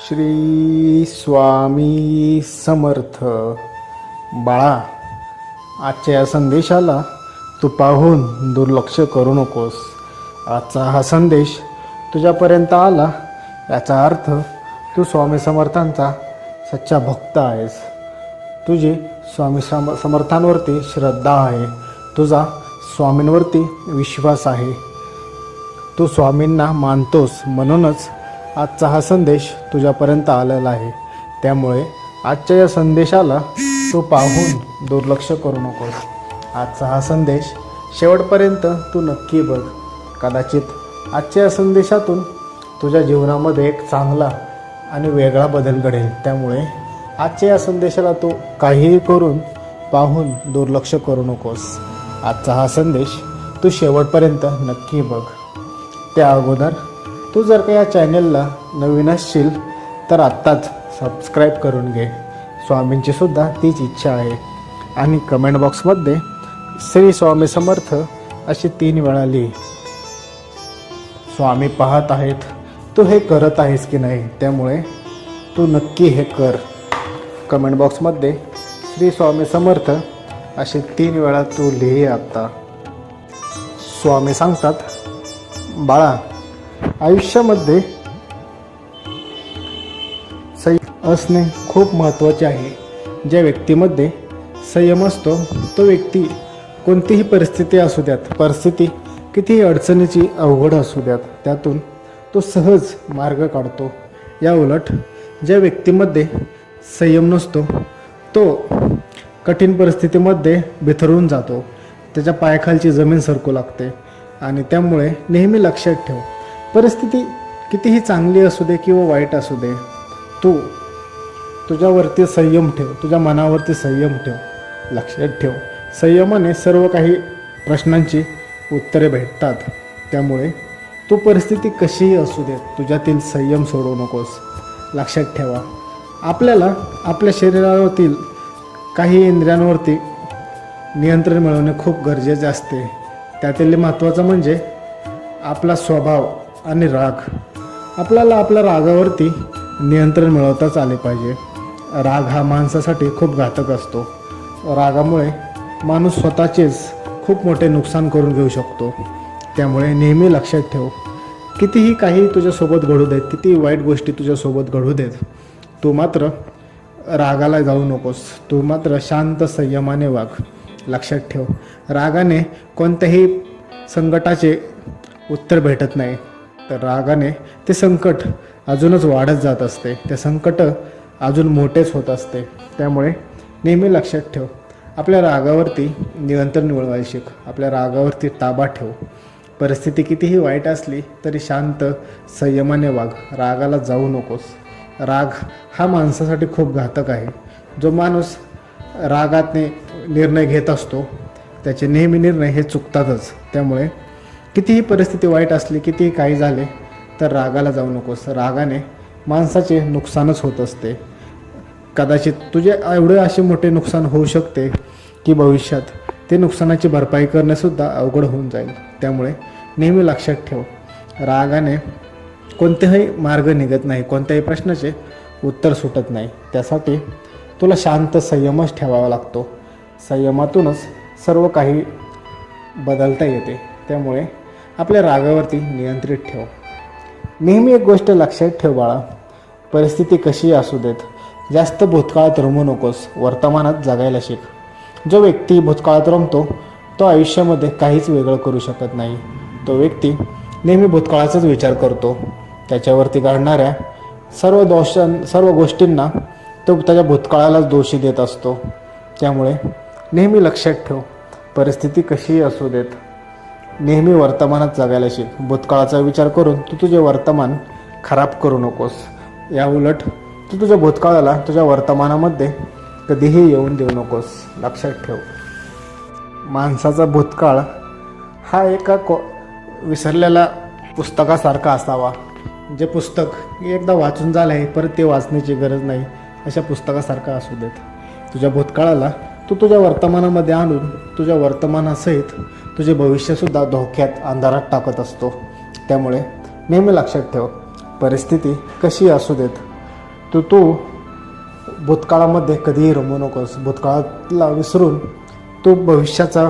श्री स्वामी समर्थ. बाळा, आजच्या या संदेशाला तू पाहून दुर्लक्ष करू नकोस. आजचा हा संदेश तुझ्यापर्यंत आला याचा अर्थ तू स्वामी समर्थांचा सच्चा भक्त आहेस. तुझी स्वामी समर्थांवरती श्रद्धा आहे, तुझा स्वामींवरती विश्वास आहे, तू स्वामींना मानतोस. म्हणूनच आजचा हा संदेश तुझ्यापर्यंत आलेला आहे. त्यामुळे आजच्या या संदेशाला तू पाहून दुर्लक्ष करू नकोस. आजचा हा संदेश शेवटपर्यंत तू नक्की बघ. कदाचित आजच्या या संदेशातून तुझ्या जीवनामध्ये एक चांगला आणि वेगळा बदल घडेल. त्यामुळे आजच्या या संदेशाला तू काहीही करून पाहून दुर्लक्ष करू नकोस. आजचा हा संदेश तू शेवटपर्यंत नक्की बघ. त्या अगोदर तू जर का या चॅनलला नवीन असशील तर आत्ताच सबस्क्राईब करून घे. स्वामींची सुद्धा तीच इच्छा आहे. आणि कमेंट बॉक्समध्ये श्री स्वामी समर्थ अशी 3 वेळा लिही. स्वामी पाहत आहेत, तू हे करत आहेस की नाही, त्यामुळे तू नक्की हे कर. कमेंट बॉक्समध्ये श्री स्वामी समर्थ असे 3 वेळा तू लिही. आत्ता स्वामी सांगतात, बाळा, आयुष्यामध्ये संयम असणे खूप महत्त्वाचे आहे. ज्या व्यक्तीमध्ये संयम असतो तो व्यक्ती कोणतीही परिस्थिती असू द्यात, परिस्थिती कितीही अडचणीची अवघड असू द्यात, त्यातून तो सहज मार्ग काढतो. या उलट ज्या व्यक्तीमध्ये संयम नसतो तो कठीण परिस्थितीमध्ये बिथरून जातो, त्याच्या पायाखालची जमीन सरकू लागते. आणि त्यामुळे नेहमी लक्षात ठेव, परिस्थिती कितीही चांगली असू दे किंवा वाईट असू दे, तू तुझ्यावरती संयम ठेव, तुझ्या मनावरती संयम ठेव. लक्षात ठेव, संयमाने सर्व काही प्रश्नांची उत्तरे भेटतात. त्यामुळे तू परिस्थिती कशीही असू दे, तुझ्यातील संयम सोडू नकोस. लक्षात ठेवा, आपल्याला आपल्या शरीरावरील काही इंद्रियांवरती नियंत्रण मिळवणे खूप गरजेचे असते. त्यातील महत्त्वाचं म्हणजे आपला स्वभाव आणि राग. आपल्याला आपल्या रागावरती नियंत्रण मिळवताच आले पाहिजे. राग हा माणसासाठी खूप घातक असतो. रागामुळे माणूस स्वतःचेच खूप मोठे नुकसान करून घेऊ शकतो. त्यामुळे नेहमी लक्षात ठेव, कितीही काही तुझ्यासोबत घडू देत, कितीही वाईट गोष्टी तुझ्यासोबत घडू देत, तू मात्र रागाला जाऊ नकोस. तू मात्र शांत संयमाने वाग. लक्षात ठेव, रागाने कोणत्याही संकटाचे उत्तर भेटत नाही, तर रागाने ते संकट अजूनच वाढत जात असते, ते संकट अजून मोठेच होत असते. त्यामुळे नेहमी लक्षात ठेव, आपल्या रागावरती नियंत्रण मिळवायला शिक, आपल्या रागावरती ताबा ठेव. परिस्थिती कितीही वाईट असली तरी शांत संयमाने वाग, रागाला जाऊ नकोस. राग हा माणसासाठी खूप घातक आहे. जो माणूस रागाने निर्णय घेत असतो त्याचे नेहमी निर्णय हे चुकतातच. त्यामुळे कितीही परिस्थिती वाईट असली, कितीही काही झाले, तर रागाला जाऊ नकोस. रागाने माणसाचे नुकसानच होत असते. कदाचित तुझे एवढे असे मोठे नुकसान होऊ शकते की भविष्यात ते नुकसानाची भरपाई करणेसुद्धा अवघड होऊन जाईल. त्यामुळे नेहमी लक्षात ठेव, रागाने कोणतेही मार्ग निघत नाही, कोणत्याही प्रश्नाचे उत्तर सुटत नाही. त्यासाठी तुला शांत संयमच ठेवावा लागतो. संयमातूनच सर्व काही बदलता येते. त्यामुळे आपल्या रागावरती नियंत्रित ठेव. नेहमी एक गोष्ट लक्षात ठेव बाळा, परिस्थिती कशी असू देत, जास्त भूतकाळात रमू नकोस, वर्तमानात जगायला शिक. जो व्यक्ती भूतकाळात रमतो तो आयुष्यामध्ये काहीच वेगळं करू शकत नाही. तो व्यक्ती नेहमी भूतकाळाचाच विचार करतो. त्याच्यावरती घडणाऱ्या सर्व गोष्टींना तो त्याच्या भूतकाळालाच दोषी देत असतो. त्यामुळे नेहमी लक्षात ठेव, परिस्थिती कशीही असू देत, नेहमी वर्तमानात जगायला शिक. भूतकाळाचा विचार करून तू तुझे वर्तमान खराब करू नकोस. या उलट तू तुझ्या भूतकाळाला तुझ्या वर्तमानामध्ये कधीही येऊन देऊ नकोस. लक्षात ठेव, माणसाचा भूतकाळ हा एका विसरलेल्या पुस्तकासारखा असावा. जे पुस्तक एकदा वाचून झालं आहे, परत ते वाचण्याची गरज नाही, अशा पुस्तकासारखं असू देत. तुझ्या भूतकाळाला तू तुझ्या वर्तमानामध्ये आणून तुझ्या वर्तमानासहित तुझे भविष्यसुद्धा धोक्यात, अंधारात टाकत असतो. त्यामुळे नेहमी लक्षात ठेव, परिस्थिती कशी असू देत, तू भूतकाळामध्ये कधीही रमू नकोस. भूतकाळाला विसरून तू भविष्याचा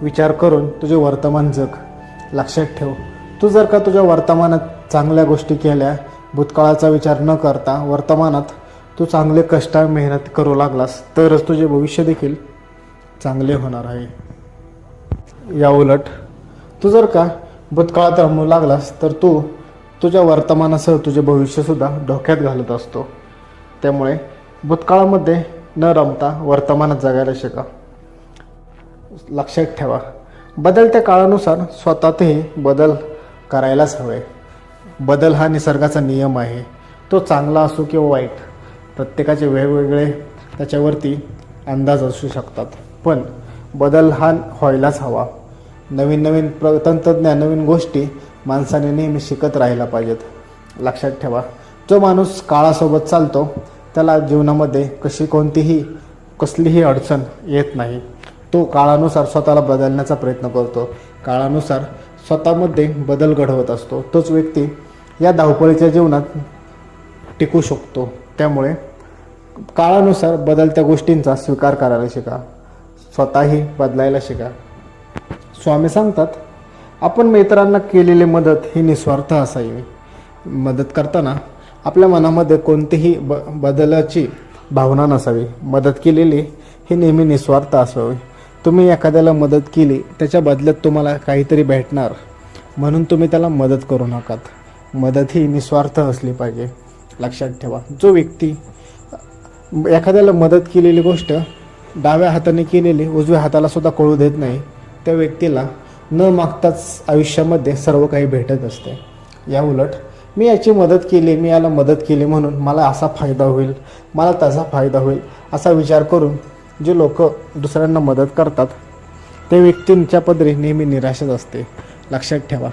विचार करून तुझे वर्तमान जग. लक्षात ठेव, तू जर का तुझ्या वर्तमानात चांगल्या गोष्टी केल्या, भूतकाळाचा विचार न करता वर्तमानात तू चांगले कष्ट मेहनत करू लागलास, तरच तुझे भविष्य देखील चांगले होणार आहे. या उलट तू जर का भूतकाळात रमू लागलास तर तू तुझ्या वर्तमानासह तुझे भविष्यसुद्धा धोक्यात घालत असतो. त्यामुळे भूतकाळामध्ये न रमता वर्तमानात जगायला शिका. लक्षात ठेवा, बदलत्या काळानुसार स्वतःतही बदल करायलाच हवे. बदल हा निसर्गाचा नियम आहे. तो चांगला असो किंवा वाईट, प्रत्येकाचे वेगवेगळे त्याच्यावरती अंदाज असू शकतात. पण बदल हा व्हायलाच हवा. नवीन नवीन तंत्रज्ञान, नवीन गोष्टी माणसाने नेहमी शिकत राहायला पाहिजेत. लक्षात ठेवा, जो माणूस काळासोबत चालतो त्याला जीवनामध्ये कसलीही अडचण येत नाही. तो काळानुसार स्वतःला बदलण्याचा प्रयत्न करतो, काळानुसार स्वतःमध्ये बदल घडवत असतो. तोच व्यक्ती या धावपळीच्या जीवनात टिकू शकतो. त्यामुळे काळानुसार बदलत्या गोष्टींचा स्वीकार करायला शिका, स्वतःही बदलायला शिका. स्वामी सांगतात, आपण मित्रांना केलेली मदत ही निस्वार्थ असावी. मदत करताना आपल्या मनामध्ये कोणतीही बदलाची भावना नसावी. मदत केलेली ही नेहमी निस्वार्थ असावी. तुम्ही एखाद्याला मदत केली, त्याच्या बदल्यात तुम्हाला काहीतरी भेटणार म्हणून तुम्ही त्याला मदत करू नकात. मदत ही निस्वार्थ असली पाहिजे. लक्षात ठेवा, जो व्यक्ती एखाद्याला मदत केलेली गोष्ट डाव्या हाताने केलेली उजव्या हाताला सुद्धा कळू देत नाही, त्या व्यक्तीला न मागताच आयुष्यामध्ये सर्व काही भेटत असते. या उलट मी याची मदत केली, मी याला मदत केली म्हणून मला असा फायदा होईल, मला त्याचा फायदा होईल असा विचार करून जे लोक दुसऱ्यांना मदत करतात त्या व्यक्तींच्या पदरी नेहमी निराशाच असते. लक्षात ठेवा,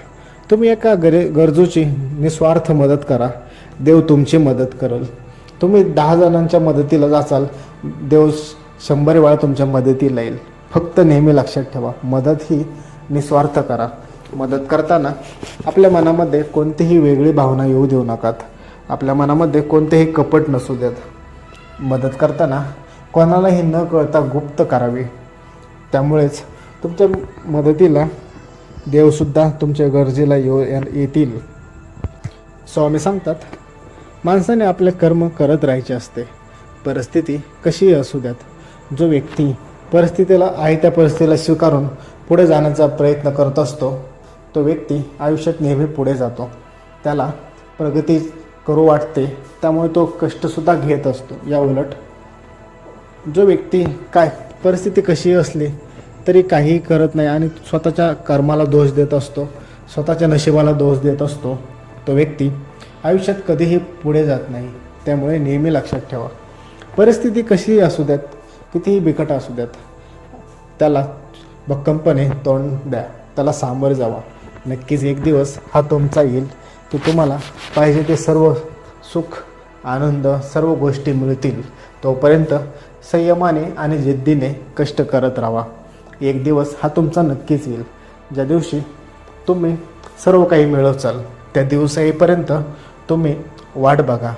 तुम्ही एका गरजूची निस्वार्थ मदत करा, देव तुमची मदत करेल. तुम्ही 10 जणांच्या मदतीला जाचाल, देव 100 वेळा तुमच्या मदतीला येईल. फक्त नेहमी लक्षात ठेवा, मदत ही निस्वार्थ करा. मदत करताना आपल्या मनामध्ये कोणतीही वेगळी भावना येऊ देऊ नकात. आपल्या मनामध्ये कोणतेही कपट नसू देत. मदत करताना कोणालाही न कळता गुप्त करावी. त्यामुळेच तुमच्या मदतीला देवसुद्धा तुमच्या गरजेला येतील. स्वामी सांगतात, माणसाने आपले कर्म करत राहायचे असते, परिस्थिती कशीही असू द्यात. जो व्यक्ती परिस्थितीला आहे त्या परिस्थितीला स्वीकारून पुढे जाण्याचा प्रयत्न करत असतो, तो व्यक्ती आयुष्यात नेहमी पुढे जातो. त्याला प्रगती करू वाटते, त्यामुळे तो कष्टसुद्धा घेत असतो. या उलट जो व्यक्ती परिस्थिती कशी असली तरी काहीही करत नाही आणि स्वतःच्या कर्माला दोष देत असतो, स्वतःच्या नशिबाला दोष देत असतो, तो व्यक्ती आयुष्यात कधीही पुढे जात नाही. त्यामुळे नेहमी लक्षात ठेवा, परिस्थिती कशीही असू द्यात, कितीही बिकट असू द्यात, त्याला भक्कमपणे तोंड द्या, त्याला सामोरे जावा. नक्कीच एक दिवस हा तुमचा येईल की तुम्हाला पाहिजे ते सर्व सुख, आनंद, सर्व गोष्टी मिळतील. तोपर्यंत संयमाने आणि जिद्दीने कष्ट करत राहा. एक दिवस हा तुमचा नक्कीच येईल, ज्या दिवशी तुम्ही सर्व काही मिळवचाल. त्या दिवस येईपर्यंत तुम्ही वाट बघा.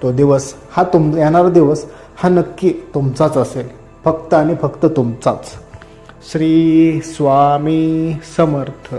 तो दिवस येणारा दिवस हा नक्की तुमचाच असेल, फक्त आणि फक्त तुमचाच. श्री स्वामी समर्थ.